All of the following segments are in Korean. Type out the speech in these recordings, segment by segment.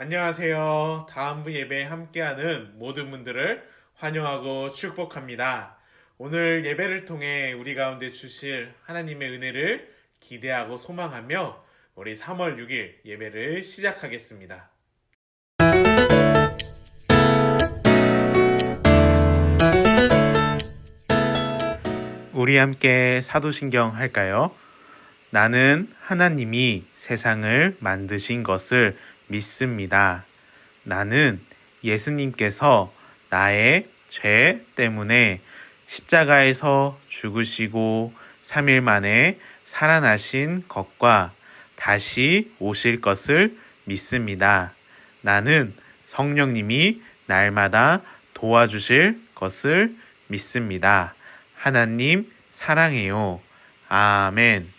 안녕하세요. 다음부 예배에 함께하는 모든 분들을 환영하고 축복합니다. 오늘 예배를 통해 우리 가운데 주실 하나님의 은혜를 기대하고 소망하며 우리 3월 6일 예배를 시작하겠습니다. 우리 함께 사도신경 할까요? 나는 하나님이 세상을 만드신 것을 믿습니다. 나는 예수님께서 나의 죄 때문에 십자가에서 죽으시고 3일 만에 살아나신 것과 다시 오실 것을 믿습니다. 나는 성령님이 날마다 도와주실 것을 믿습니다. 하나님 사랑해요. 아멘.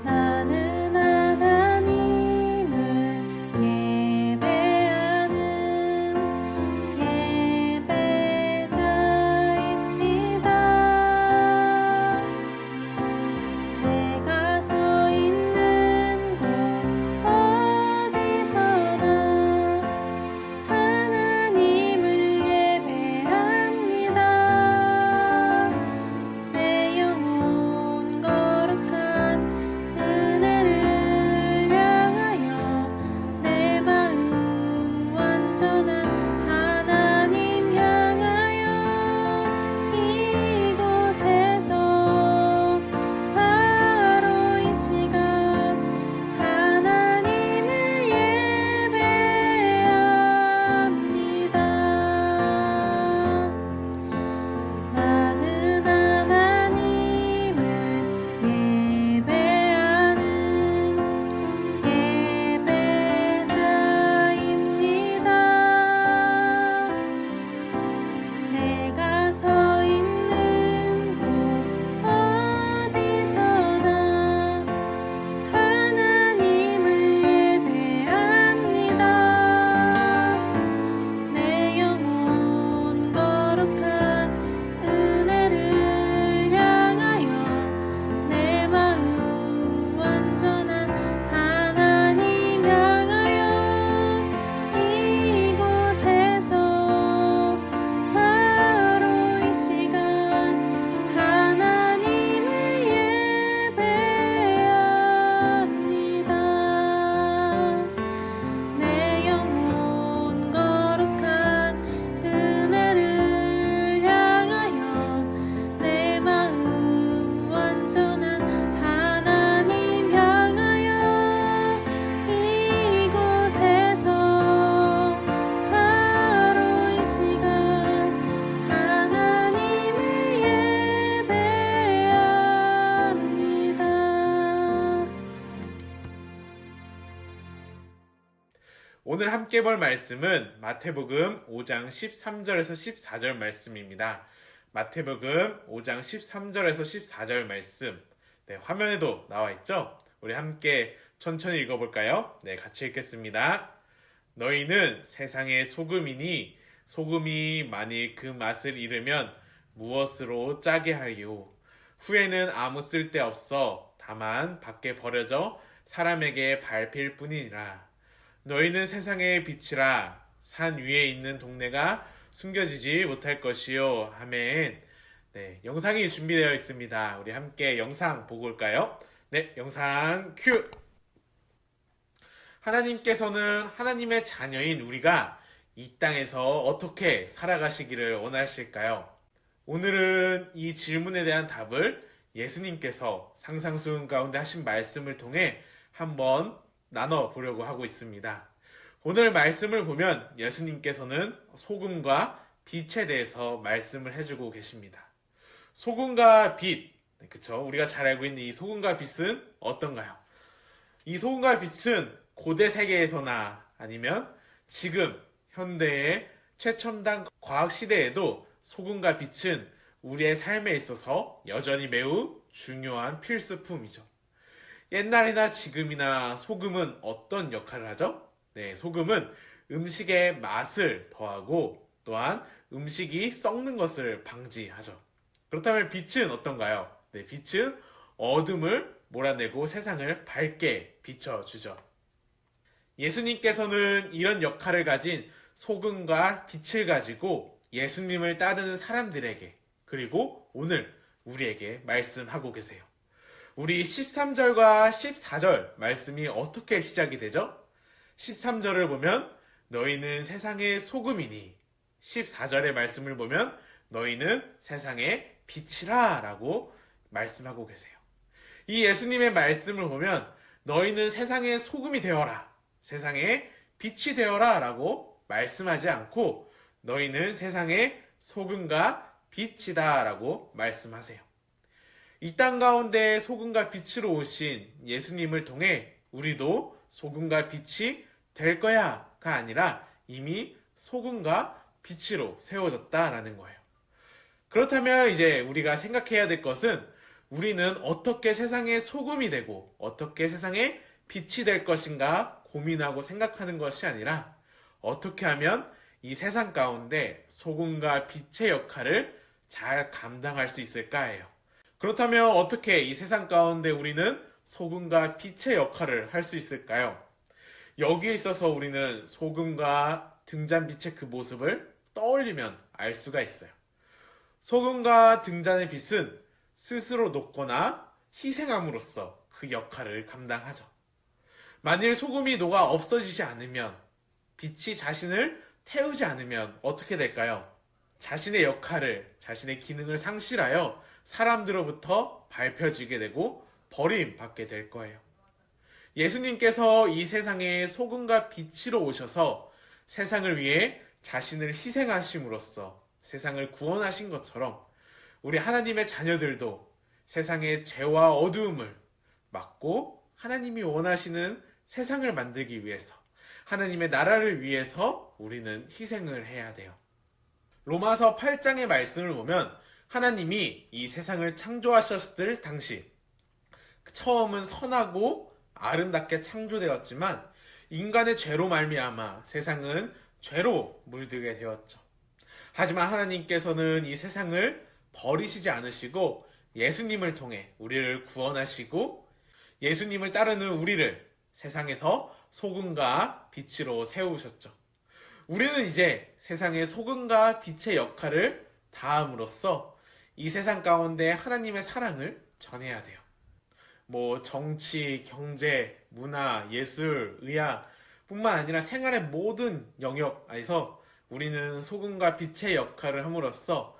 나는 하나님을 예배하는 예배자입니다. 내가 서 있는 곳 어디서나 하나님을 예배합니다. 내 영혼 거룩한 은혜를 향하여 내 마음 완전한 하나님 향하여 이곳에서 바로 이 시간 하나님을 예배합니다. 나는 하나님을 예배하는 예배자입니다. 내가 서 있는 곳 어디서나 하나님을 예배합니다. 내 영혼 거룩한 은혜를 향하여 내 마음 완전한 하나님 향하여 이곳에서 바로 이 시간 하나님을 예배합니다. 내 영혼 거룩한 은혜를 향하여 내 마음 완전한 하나님 향하여 이곳에서 바로 이 시간 하나님을 예배합니다. 오늘 함께 볼 말씀은 마태복음 5장 13절에서 14절 말씀입니다. 마태복음 5장 13절에서 14절 말씀. 네, 화면에도 나와 있죠? 우리 함께 천천히 읽어볼까요? 네, 같이 읽겠습니다. 너희는 세상의 소금이니 소금이 만일 그 맛을 잃으면 무엇으로 짜게 하리요? 후에는 아무 쓸데 없어 다만 밖에 버려져 사람에게 밟힐 뿐이니라. 너희는 세상의 빛이라. 산 위에 있는 동네가 숨겨지지 못할 것이요. 아멘. 네, 영상이 준비되어 있습니다. 우리 함께 영상 보고 올까요? 네, 영상 큐! 하나님께서는 하나님의 자녀인 우리가 이 땅에서 어떻게 살아가시기를 원하실까요? 오늘은 이 질문에 대한 답을 예수님께서 상상수훈 가운데 하신 말씀을 통해 한번 나눠보려고 하고 있습니다. 오늘 말씀을 보면 예수님께서는 소금과 빛에 대해서 말씀을 해주고 계십니다. 소금과 빛, 그쵸? 우리가 잘 알고 있는 이 소금과 빛은 어떤가요? 이 소금과 빛은 고대 세계에서나 아니면 지금 현대의 최첨단 과학 시대에도 소금과 빛은 우리의 삶에 있어서 여전히 매우 중요한 필수품이죠. 옛날이나 지금이나 소금은 어떤 역할을 하죠? 네, 소금은 음식의 맛을 더하고 또한 음식이 썩는 것을 방지하죠. 그렇다면 빛은 어떤가요? 네, 빛은 어둠을 몰아내고 세상을 밝게 비춰주죠. 예수님께서는 이런 역할을 가진 소금과 빛을 가지고 예수님을 따르는 사람들에게 그리고 오늘 우리에게 말씀하고 계세요. 우리 13절과 14절 말씀이 어떻게 시작이 되죠? 13절을 보면 너희는 세상의 소금이니 14절의 말씀을 보면 너희는 세상의 빛이라 라고 말씀하고 계세요. 이 예수님의 말씀을 보면 너희는 세상의 소금이 되어라, 세상의 빛이 되어라 라고 말씀하지 않고 너희는 세상의 소금과 빛이다 라고 말씀하세요. 이 땅 가운데 소금과 빛으로 오신 예수님을 통해 우리도 소금과 빛이 될 거야가 아니라 이미 소금과 빛으로 세워졌다라는 거예요. 그렇다면 이제 우리가 생각해야 될 것은 우리는 어떻게 세상의 소금이 되고 어떻게 세상의 빛이 될 것인가 고민하고 생각하는 것이 아니라 어떻게 하면 이 세상 가운데 소금과 빛의 역할을 잘 감당할 수 있을까예요. 그렇다면 어떻게 이 세상 가운데 우리는 소금과 빛의 역할을 할 수 있을까요? 여기에 있어서 우리는 소금과 등잔빛의 그 모습을 떠올리면 알 수가 있어요. 소금과 등잔의 빛은 스스로 녹거나 희생함으로써 그 역할을 감당하죠. 만일 소금이 녹아 없어지지 않으면, 빛이 자신을 태우지 않으면 어떻게 될까요? 자신의 역할을, 자신의 기능을 상실하여 사람들로부터 밟혀지게 되고 버림받게 될 거예요. 예수님께서 이 세상에 소금과 빛으로 오셔서 세상을 위해 자신을 희생하심으로써 세상을 구원하신 것처럼 우리 하나님의 자녀들도 세상의 죄와 어두움을 막고 하나님이 원하시는 세상을 만들기 위해서 하나님의 나라를 위해서 우리는 희생을 해야 돼요. 로마서 8장의 말씀을 보면 하나님이 이 세상을 창조하셨을 당시 처음은 선하고 아름답게 창조되었지만 인간의 죄로 말미암아 세상은 죄로 물들게 되었죠. 하지만 하나님께서는 이 세상을 버리시지 않으시고 예수님을 통해 우리를 구원하시고 예수님을 따르는 우리를 세상에서 소금과 빛으로 세우셨죠. 우리는 이제 세상의 소금과 빛의 역할을 다함으로써 이 세상 가운데 하나님의 사랑을 전해야 돼요. 정치, 경제, 문화, 예술, 의학 뿐만 아니라 생활의 모든 영역에서 우리는 소금과 빛의 역할을 함으로써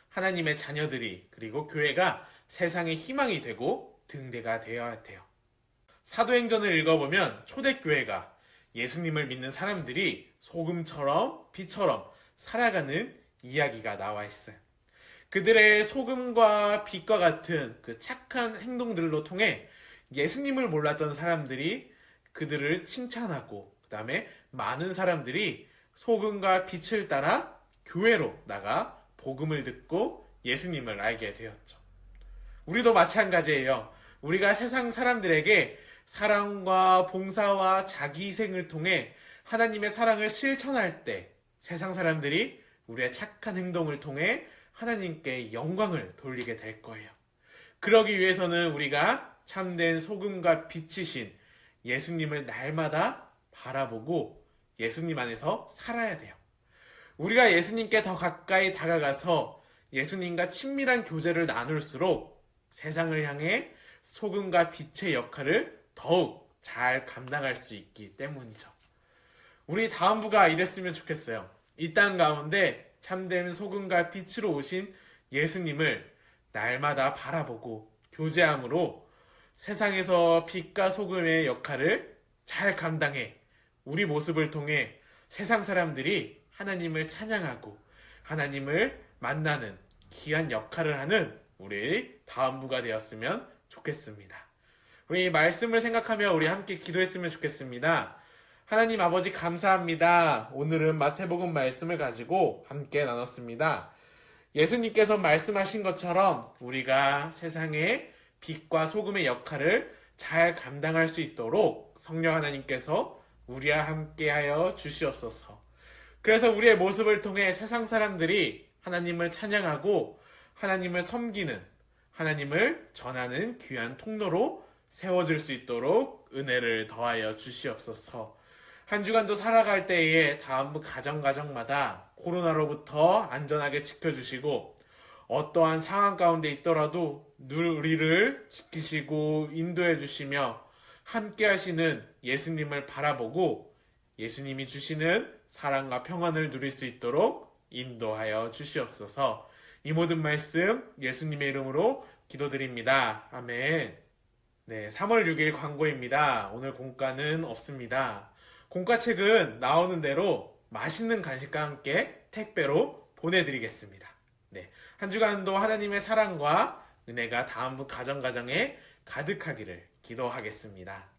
하나님의 자녀들이 그리고 교회가 세상의 희망이 되고 등대가 되어야 돼요. 사도행전을 읽어보면 초대교회가 예수님을 믿는 사람들이 소금처럼 빛처럼 살아가는 이야기가 나와 있어요. 그들의 소금과 빛과 같은 그 착한 행동들로 통해 예수님을 몰랐던 사람들이 그들을 칭찬하고 그 다음에 많은 사람들이 소금과 빛을 따라 교회로 나가 복음을 듣고 예수님을 알게 되었죠. 우리도 마찬가지예요. 우리가 세상 사람들에게 사랑과 봉사와 자기희생을 통해 하나님의 사랑을 실천할 때 세상 사람들이 우리의 착한 행동을 통해 하나님께 영광을 돌리게 될 거예요. 그러기 위해서는 우리가 참된 소금과 빛이신 예수님을 날마다 바라보고 예수님 안에서 살아야 돼요. 우리가 예수님께 더 가까이 다가가서 예수님과 친밀한 교제를 나눌수록 세상을 향해 소금과 빛의 역할을 더욱 잘 감당할 수 있기 때문이죠. 우리 다음부가 이랬으면 좋겠어요. 이 땅 가운데 참된 소금과 빛으로 오신 예수님을 날마다 바라보고 교제함으로 세상에서 빛과 소금의 역할을 잘 감당해 우리 모습을 통해 세상 사람들이 하나님을 찬양하고 하나님을 만나는 귀한 역할을 하는 우리 다음부가 되었으면 좋겠습니다. 우리 말씀을 생각하며 우리 함께 기도했으면 좋겠습니다. 하나님 아버지 감사합니다. 오늘은 마태복음 말씀을 가지고 함께 나눴습니다. 예수님께서 말씀하신 것처럼 우리가 세상에 빛과 소금의 역할을 잘 감당할 수 있도록 성령 하나님께서 우리와 함께하여 주시옵소서. 그래서 우리의 모습을 통해 세상 사람들이 하나님을 찬양하고 하나님을 섬기는, 하나님을 전하는 귀한 통로로 세워질 수 있도록 은혜를 더하여 주시옵소서. 한 주간도 살아갈 때에 다음 가정마다 코로나로부터 안전하게 지켜주시고 어떠한 상황 가운데 있더라도 늘 우리를 지키시고 인도해 주시며 함께 하시는 예수님을 바라보고 예수님이 주시는 사랑과 평안을 누릴 수 있도록 인도하여 주시옵소서. 이 모든 말씀 예수님의 이름으로 기도드립니다. 아멘. 네, 3월 6일 광고입니다. 오늘 공과는 없습니다. 공과책은 나오는 대로 맛있는 간식과 함께 택배로 보내드리겠습니다. 네, 한 주간도 하나님의 사랑과 은혜가 다음 가정에 가득하기를 기도하겠습니다.